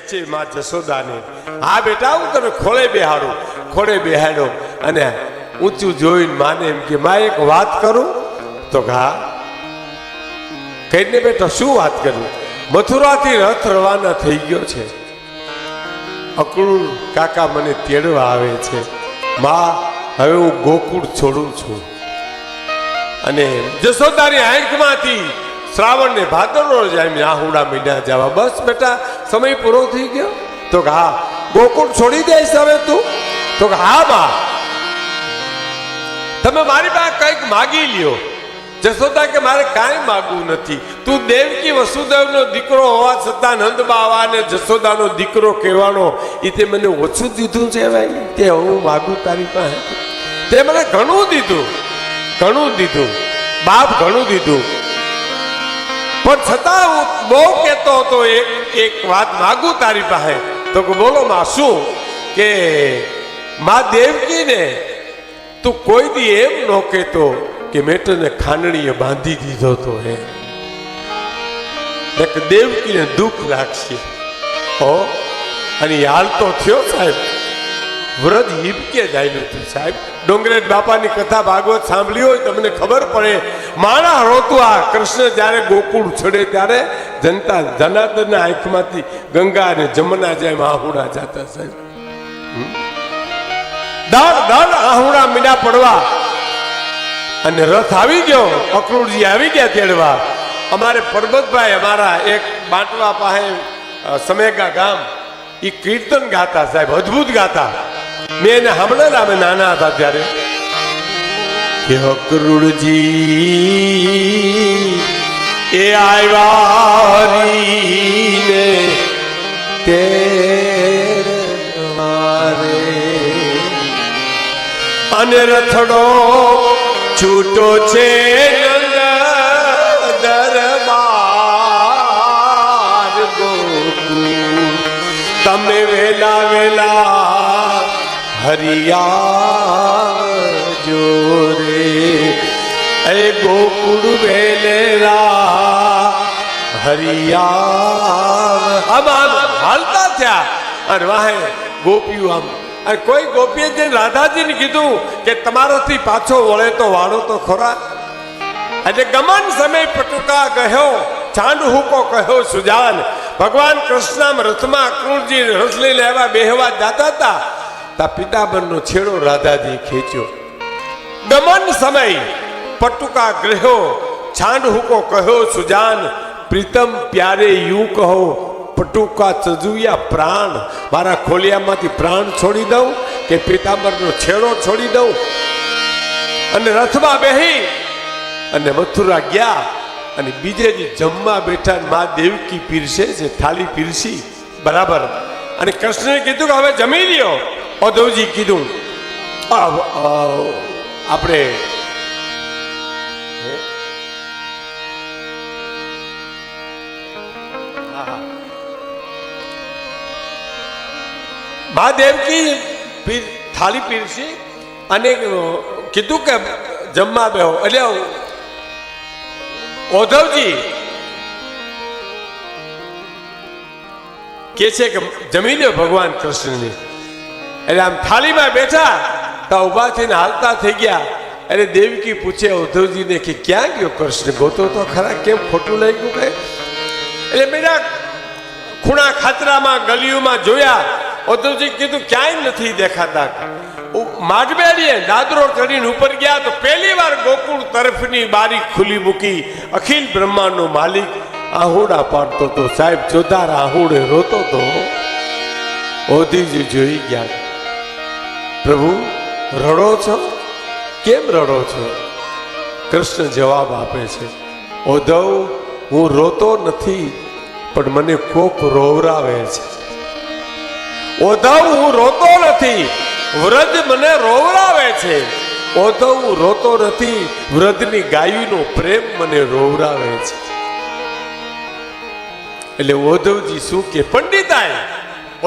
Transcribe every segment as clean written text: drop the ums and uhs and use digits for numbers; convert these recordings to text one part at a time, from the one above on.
છે માં જશોદાને, હા બેટા હું તને ખોળે બેહાડું. ખોળે બેહાડ્યો અને ઊંચું જોઈને માને એમ કે માં એક વાત કરું? તો હા કહીને બેટા શું વાત કરું? મથુરાથી રથ રવાના થઈ ગયો છે, અક્રૂર કાકા મને તેડવા આવે છે. માં હવે હું ગોકુળ છોડું છું. અને જશોદાની આંખમાંથી શ્રાવણ ને ભાદરનો જાય આહુડા મીંડા જવા. બસ બેટા સમય પૂરો થઈ ગયો. તો હા ગોકુળ છોડી દઈશ હવે તું? તો હા બા તમે મારી પાસે કંઈક માગી લ્યો. જશોદા કે મારે કાંઈ માગવું નથી. તું દેવકી વસુદેવનો દીકરો હોવા છતાં નંદ બાવા ને જશોદાનો દીકરો કહેવાનો એ તે મને ઓછું દીધું છે ભાઈ કે હું માગું તારી પાસે? તે મને ઘણું દીધું, ઘણું દીધું બાપ, ઘણું દીધું. પણ છતાં હું બહુ કહેતો હતો એક વાત માગું તારી પાસે. તો બોલો માં શું? કે માં દેવકીને તું કોઈ દી એમ ન કહેતો કે મેં તને ખાંડણીએ બાંધી દીધો તો હે. દેવકીને દુઃખ લાગશે હો. અને હાલ તો થયો સાહેબ, વ્રત હિબકે જાય હતું સાહેબ. ડોંગરેજ બાપાની કથા ભાગવત સાંભળી હોય તમને ખબર પડે. માણા રોતું આ કૃષ્ણ જ્યારે ગોકુળ છોડે ત્યારે જનતા જનાર્દનના આંખમાંથી ગંગા અને જમના જાય આહુડા જાતા સાહેબ. દર દર આહુડા મીડા પડવા અને રથ આવી ગયો. અક્રૂરજી આવી ગયા તેડવા. અમારે પરબતભાઈ અમારા એક બાંટવા પાસે સમેગા ગામ એ કીર્તન ગાતા સાહેબ, અદ્ભુત ગાતા. મેં એને સાંભળેલા અમે નાના હતા ત્યારે. કે અક્રૂરજી એ આવ્યા ને તે અને રથડો છૂટો છે નંદ દરબાર ગોકુળ. તમે વેલા વેલા હરિયા જોરે એ ગોકુળ વેલેલા હરિયા. આમ હાલતા થયા અને વાહે ગોપીઓ આમ. અને કોઈ ગોપીએ જે રાધાજીને કીધું કે તમારાથી પાછો વળે તો વાળો તો ખરા. એટલે ગમન સમય પટુકા કહ્યો, ચાંદ હુકો કહ્યો સુજાન. ભગવાન કૃષ્ણ રથમાં અક્રૂરજી રથ લઈને આવ્યા, બેહવા જતા હતા તા પિતાંબરનો છેડો રાધાજી ખેંચ્યો. ગમન સમય પટુકા ગ્રહ્યો, છાંડ હુકો કહ્યો સુજાન. પ્રીતમ પ્યારે યુ કહો પટુકા ચજુયા પ્રાણ. મારા ખોલિયામાંથી પ્રાણ છોડી દઉં કે પિતાંબરનો છેડો છોડી દઉં? અને રથમાં બેહી અને મથુરા ગયા. અને બીજે જે જમવા બેઠા મા દેવકી પીરસે છે, થાળી પીરસી બરાબર. અને કૃષ્ણએ કીધું કે હવે જમી લ્યો. ઉદ્ધવજી કીધું આપણે મા દેવકી થાળી પીરસી અને કીધું કે જમવા બેહો. એટલે ઉદ્ધવજી કે છે કે જમી લ્યો ભગવાન કૃષ્ણની. એટલે આમ થાળીમાં બેઠા તો ઉભા થઈને હાલતા થઈ ગયા. એટલે દેવકી પૂછે ઉદ્ધવજીને કે ક્યાં ગયો કૃષ્ણ? ગોતો તો ખરા, કેમ ખોટું લાગ્યું કઈ? એટલે બેટા ખૂણા ખાતરામાં ગલીઓમાં જોયા. ઉદ્ધવજી કીધું ક્યાંય નથી દેખાતા. માગબેડીએ દાદરો ચડીને ઉપર ગયા તો પહેલી વાર ગોકુળ તરફની બારી ખુલ્લી મૂકી. અખિલ બ્રહ્માંડનો માલિક આહુડા પાડતો તો સાહેબ, ચોધાર આહુડે રોતો તો. ઓધીજી જોઈ ગયા. પ્રભુ રડો છો? કેમ રડો છો? કૃષ્ણ જવાબ આપે છે, ઉદ્ધવ હું રોતો નથી પણ મને કોક રોવરાવે છે. ઉદ્ધવ હું રોતો નથી, વ્રજ મને રોવરાવે છે. ઉદ્ધવ હું રોતો નથી, વ્રજની ગાયનો પ્રેમ મને રોવરાવે છે. એટલે ઉદ્ધવજી શું કે પંડિતાઈ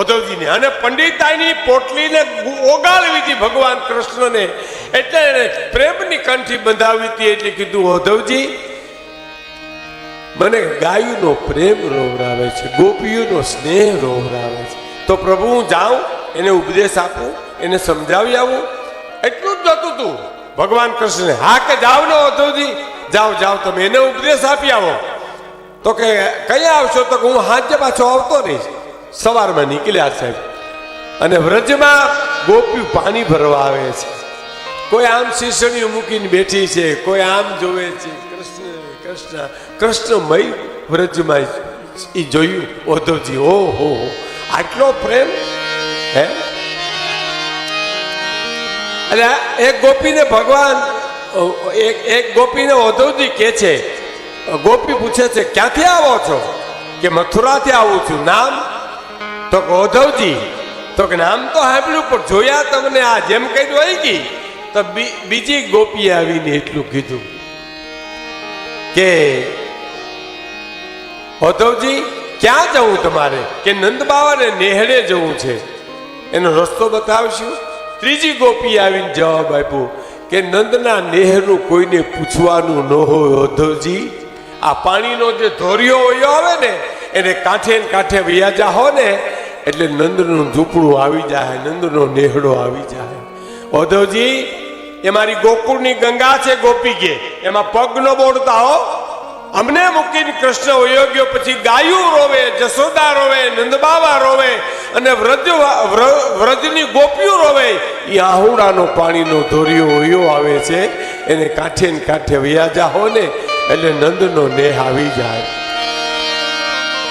ઉદ્ધવજીને અને પંડિતાઈની પોટલીને ઓગાળવી હતી ભગવાન કૃષ્ણને. એટલે એને પ્રેમની કંઠી બંધાવી હતી. એટલે કીધું ઉદ્ધવજી મને ગાયુંનો પ્રેમ રોવરાવે છે, ગોપીઓનો સ્નેહ રોવરાવે છે. તો પ્રભુ હું જાઉં, એને ઉપદેશ આપું, એને સમજાવી આવું, એટલું જ નતું તું ભગવાન કૃષ્ણ. હા કે જાઓ ને ઓધવજી, જાઓ જાઓ, તમે એને ઉપદેશ આપી આવો. તો કે કયા આવશો? તો હું હાજે પાછો આવતો રહીશ. સવારમાં નીકળ્યા સાહેબ, અને વ્રજમાં ગોપીઓ પાણી ભરવા આવે છે. કોઈ આમ શીશણીઓ મૂકીને બેઠી છે, કોઈ આમ જોવે છે. કૃષ્ણ કૃષ્ણ કૃષ્ણમય વ્રજમાં એ જોયું ઓધવજી. ઓહો, આટલો પ્રેમ! હે, એટલે એક ગોપીને ભગવાન, એક ગોપીને ઓધવજી કે છે. ગોપી પૂછે છે ક્યાંથી આવો છો? કે મથુરાથી આવું છું. નામ? તો ઓધવજી. તો કે નામ તો સાંભળ્યું, પણ જોયા તમને આ જેમ કઈ હોય ગઈ. તો બીજી ગોપીએ આવીને એટલું કીધું કે ઓધવજી ક્યાં જવું તમારે? કે નંદ બાવાને નેહડે જવું છે, એનો રસ્તો બતાવશું. ત્રીજી ગોપી આવીને જવાબ આપ્યો કે નંદના નેહરું કોઈને પૂછવાનું ન હોય ઓધવજી. આ પાણીનો જે ધોરિયો વયો આવે ને, એને કાંઠે ને કાંઠે વ્યાજા હો ને, એટલે નંદનું ઝૂંપડું આવી જાય, નંદનો નેહડો આવી જાય. ઓધવજી, એ મારી ગોકુળની ગંગા છે ગોપી કે, એમાં પગ ન બોડતા હો. અમને મૂકીને કૃષ્ણ વયો પછી ગાયું રોવે, જશોદા રોવે, નંદબાવા રોવે, અને વ્રજની ગોપીઓ રોવે. એ આહુડાનો પાણીનો ધોરિયો વયો આવે છે, એને કાંઠે ને કાંઠે વ્યાજા હો ને, એટલે નંદનો નેહ આવી જાય.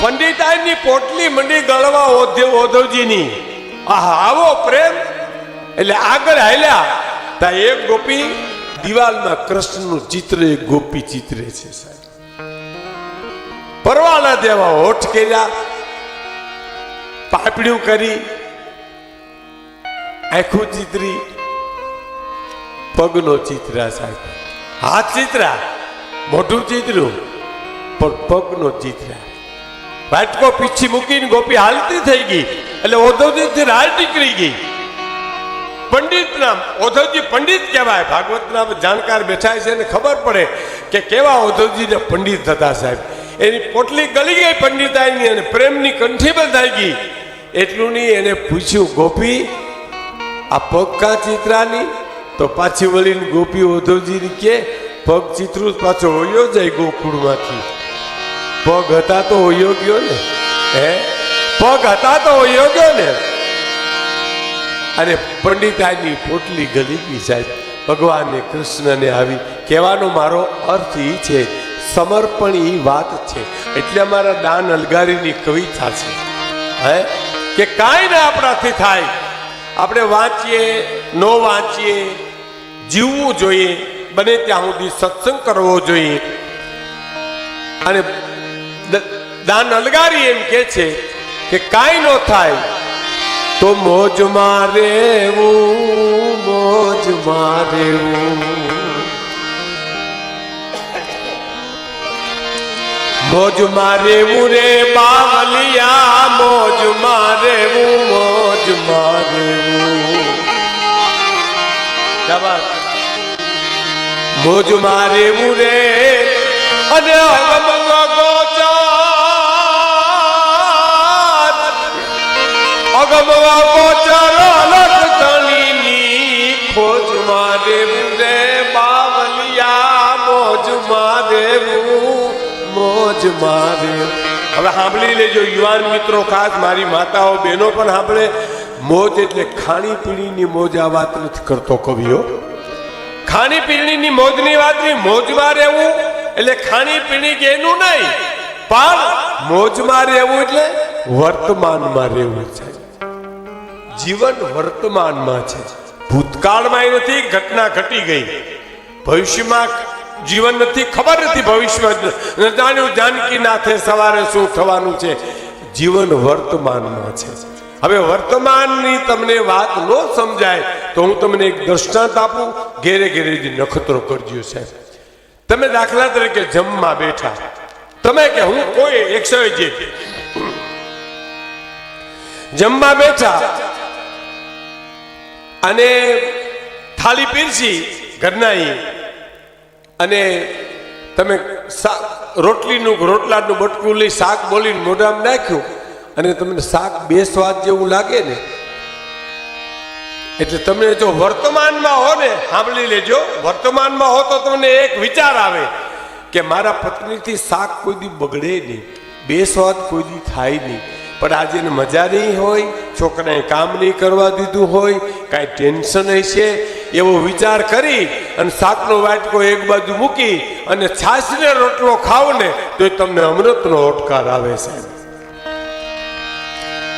પંડિતાઈની પોટલી મંડી ગળવા ઓધવજીની. આહા, આવો પ્રેમ! એટલે આગળ હાલ્યા તા એક ગોપી દિવાલમાં કૃષ્ણનું ચિત્ર, એક ગોપી ચિત્રે છે સાહેબ. પરવાના દેવા હોઠ કર્યા, પાપડ્યું કરી, આંખું ચિત્રી, પગનો ચિત્રા સાહેબ. હાથ ચિત્રા, મોઢું ચિત્રું, પણ પગનો ચિત્રા. વાટકો પીછી મૂકીને ગોપી હાલતી થઈ ગઈ, એટલે ઓધવજી રાહ નીકળી ગઈ. પંડિત નામ ઓધવજી પંડિત કહેવાય. ભાગવતના જાણકાર બેઠા છે ને ખબર પડે કે કેવા ઓધવજીને પંડિત થતા સાહેબ. એની પોટલી ગળી ગઈ પંડિતાઈની, અને પ્રેમની કંઠી બંધાઈ ગઈ. એટલું નહીં, એને પૂછ્યું ગોપી આ પગ કાં ચિત્રાની? તો પાછી વળીને ગોપી ઓધવજીની કે પગ ચિત્રું પાછો હોયો જાય ગોકુળમાંથી. પગ હતા તો હોયો ગયો ને. હે, પગ હતા તો હોયો ગયો ને. અને પંડિતાઈની પોટલી ગળી ગઈ સાહેબ. ભગવાનને કૃષ્ણને આવી કહેવાનો મારો અર્થ એ છે, સમર્પણ એ વાત છે. એટલે અમારા દાન અલગારીની કવિતા છે. હે, કે કાંઈ ના આપણાથી થાય, આપણે વાંચીએ ન વાંચીએ, જીવવું જોઈએ, બને ત્યાં સુધી સત્સંગ કરવો જોઈએ. અને દાન અલગારી એમ કે છે કે કાંઈ ન થાય તો મોજમાં રહેવું, મોજમાં રહેવું, મોજમાં રહેવું રે બાવલિયા, મોજમાં રહેવું, મોજમાં રહેવું. મોજમાં રહેવું રે, અને અગમંગ ગોચર, અગમંગ ગોચર લખતણીની ખોજમાં રહેવું રે બાવલિયા, મોજમાં રહેવું, મોજમાં રહેવું. હવે સાંભળી લેજો યુવાન મિત્રો, ખાસ મારી માતાઓ બહેનો પણ સાંભળે. મોજ એટલે ખાણી પીણીની મોજ. આ વાત નથી કરતો કવિઓ. ખાણી પીણીની મોજની વાત નહીં. મોજમાં રહેવું એટલે ખાણી પીણી કે એનું નહીં, પણ મોજમાં રહેવું એટલે વર્તમાનમાં રહેવું છે. જીવન વર્તમાનમાં છે. ભૂતકાળમાં નથી, ઘટના ઘટી ગઈ. ભવિષ્યમાં જીવન નથી, ખબર નથી ભવિષ્યમાં જાણ્યું જાનકી નાથે સવારે શું થવાનું છે. જીવન વર્તમાનમાં છે. હવે વર્તમાનની તમને વાત ન સમજાય તો હું તમને એક દ્રષ્ટાંત આપું. ઘેરે ઘેરે નખત્રો કરજો સાહેબ. તમે દાખલા તરીકે જમવા બેઠા, તમે કે હું કોઈ 100 જમવા બેઠા, અને થાળી પીરસી ઘરના, અને તમે રોટલાનું બટકું લઈ શાક બોલીને મોઢામાં નાખ્યું અને તમને શાક બે સ્વાદ જેવું લાગે ને, એટલે તમે જો વર્તમાનમાં હો ને, સાંભળી લેજો, વર્તમાનમાં હો તો તમને એક વિચાર આવે કે મારા પત્નીથી શાક કોઈ દી બગડે નહીં, બે સ્વાદ કોઈ દી થાય નહીં. પણ આજે એને મજા નહીં હોય, છોકરાએ કામ નહીં કરવા દીધું હોય, કાંઈ ટેન્શન હશે, એવો વિચાર કરી અને શાકનો વાટકો એક બાજુ મૂકી અને છાશને રોટલો ખાવ ને તો તમને અમૃતનો ઓટકાર આવે છે.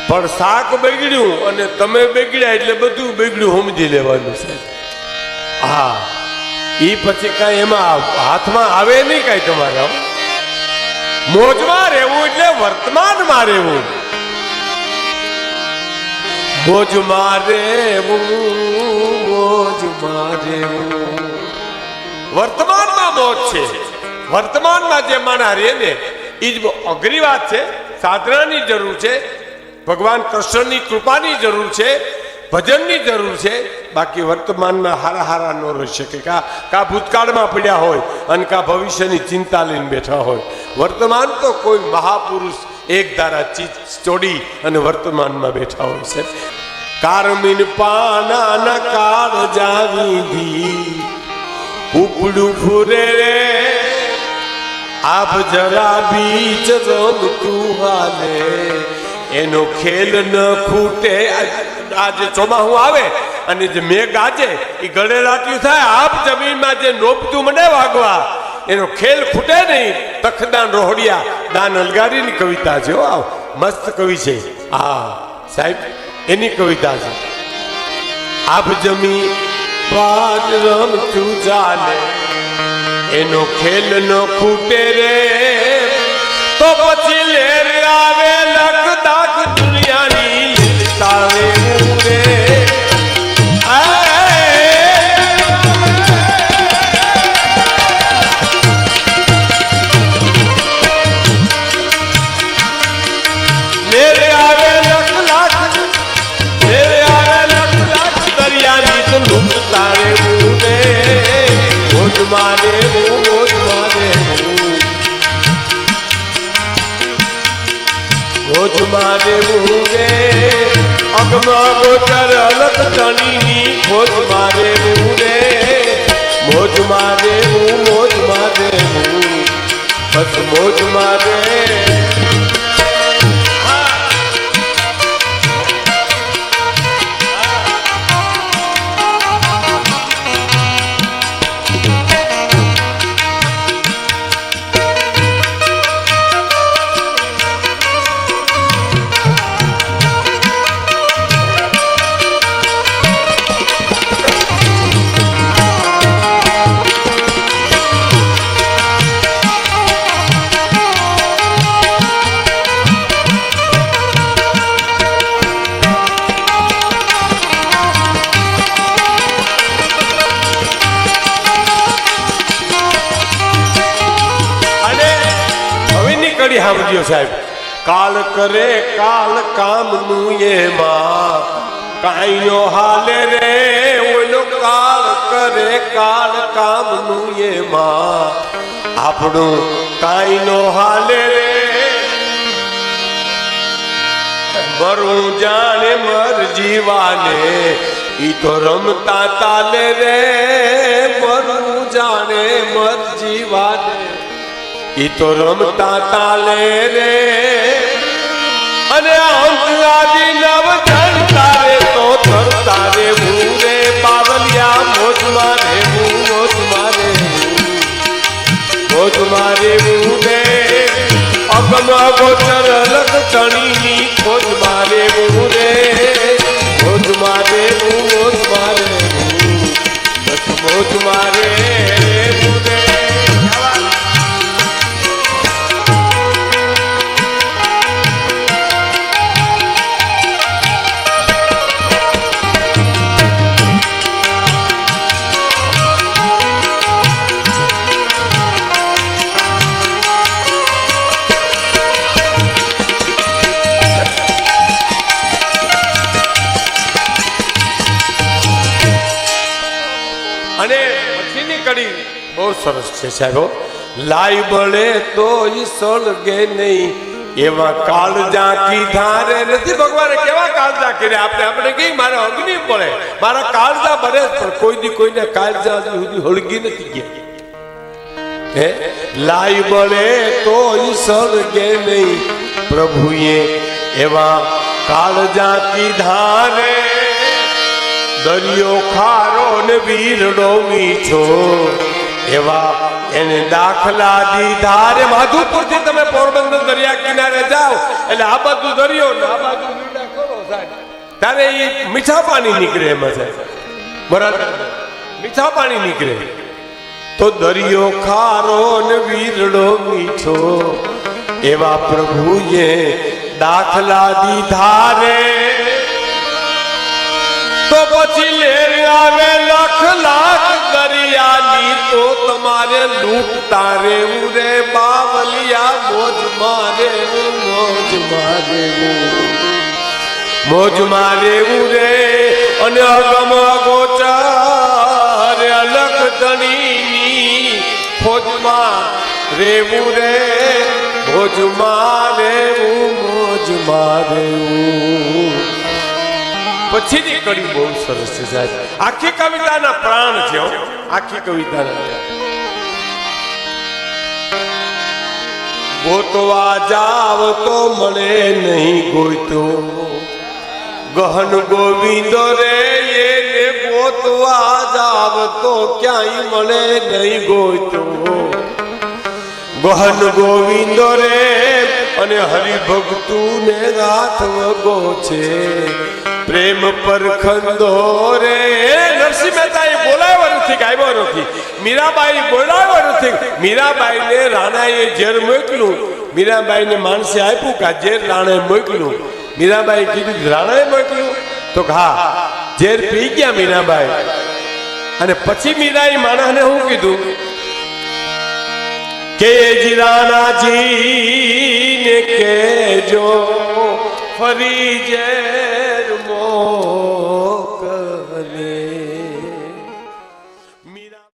પણ શાક બગડ્યું અને તમે બગડ્યા એટલે બધું બગડ્યું સમજી લેવાનું છે. હા, એ પછી કાંઈ એમાં હાથમાં આવે નહીં કાંઈ તમારે. મોજમાં રહેવું એટલે વર્તમાનમાં રહેવું. મોજમાં રહેવું, મોજમાં રહેવું. વર્તમાનમાં મોજ છે. વર્તમાનમાં જે માણા રહે ને એ જ અઘરી વાત છે. સાધનાની જરૂર છે, ભગવાન કૃષ્ણની કૃપાની જરૂર છે, ભજનની જરૂર છે. બાકી વર્તમાનમાં હારા હારા ન રહી શકે. કા ભૂતકાળમાં પડ્યા હોય અને કા ભવિષ્યની ચિંતા લઈને બેઠા હોય. વર્તમાન તો કોઈ મહાપુરુષ એક ધારા ચીજ ચોડી અને વર્તમાનમાં બેઠા હોય છે. કારમીન પાના કાળ જાવી દી ઉપડું ફુરે રે આપ જરા બીચ રમતું હાલે એનો ખેલ ન ખૂટે. આજે ચોમાહું આવે અને જે મેઘ ગાજે એ ગળે લાટ્યું થાય, આપ જમીનમાં જે નોપતું મને વાગવા એનો ખેલ ખૂટે નહીં. તખદાન રોહડિયા દાન અલગારીની કવિતા છે. આવ મસ્ત કવિ છે. હા સાહેબ, એની કવિતા છે. આપ જમી પાદ રમતું ચાલે એનો ખેલ ન ખૂટે રે તો પછી લેર આવે લખ દાખ દુનિયાની લીતાવે રે. અગમા ગોચર અલગ ચણીની ખોજ મારે રે મોજ મારે મોજ મારે બસ મોજ મારે. સાહેબ, કાલ કરે કાલ કામનું એમાં કાઈ નો હાલે રે ઓલો. કાલ કરે કાલ કામનું એમાં આપણું કાઈ નો હાલે રે. મરું જાણે મર જીવાને ઈ તો રમતા તાલે રે. મરું જાણે મર જીવાને ઈ તો રમતા તાલે રે. અને અંતરાજી નવ જણતા રે તો ધરતા રે ભૂરે બાવલિયા મોજ મારે મોજ મારે મોજ મારે ભૂરે. અગમ ગોચર લગ ચણીની ખોજ મારે ભૂરે મોજ મારે મોજ મારે બસ મોજ મારે ભૂરે. અને પછીની કડી બહુ સરસ છે સાહેબો. લાઈ બળે તો સળગે નહીં એવા કાળજા કીધા રે. નથી ભગવાને કેવા કાળજા કર્યા આપણે? આપણે કઈ મારે અગ્નિ પડે, મારા કાળજા બને, પણ કોઈ દી કોઈને કાળજા સુધી હળગી નથી ગયા. હે લાઈ બળે તો સળગે નહીં પ્રભુએ એવા કાળજા કીધા રે. દરિયો ખારો ને વીરડો મીઠો એવા એને દાખલા દીધા રે. માધુપુર થી તમે પોરબંદર દરિયા કિનારે જાઓ એટલે આ બાજુ દરિયો ને આ બાજુ મીઠા કરો સાહેબ, ત્યારે એ મીઠા પાણી નીકળે એમાં સાહેબ, બરાબર મીઠા પાણી નીકળે. તો દરિયો ખારો ને વીરડો મીઠો એવા પ્રભુએ દાખલા દીધા રે. તો પછી લેર આવે લખ લાખ દરિયાની તો તમારે લૂંટતા રેવું રે બાવલિયા. મોજ મારે મોજ મારે મોજ મારેવું રે. અને અગમ ગોચર અલખ ધણીની ખોજમાં રેવું રે. મોજ મારેવું મોજ મારેવું. પછીની કડી બહુ સરસ છે સાહેબ. આખી કવિતાના પ્રાણ છે, આખી કવિતાના. ગોતવા જાવ તો મળે નહીં ગોઈતો, ગહન ગોવિંદો રે એને ગોતવા જાવ તો ક્યાંય મળે નહીં ગોઈતો. ગહન ગોવિંદો રે અને હરિભક્તું ને રાત વગો છે પ્રેમ પર ખંદો રે. નરસિંહ મહેતા બોલાવ્યો નથી, ગાયો નથી. મીરાબાઈ બોલાવ્યો નથી. મીરાબાઈ ને રાણાએ ઝેર મોકલ્યું, મીરાબાઈ ને માણસે આપ્યું કે ઝેર રાણાએ મોકલ્યું. મીરાબાઈ કીધું રાણાએ મોકલ્યું, તો હા ઝેર પી ગયા મીરાબાઈ. અને પછી મીરાએ માણસને શું કીધું કે રાણાજી ને કેજો ફરી જે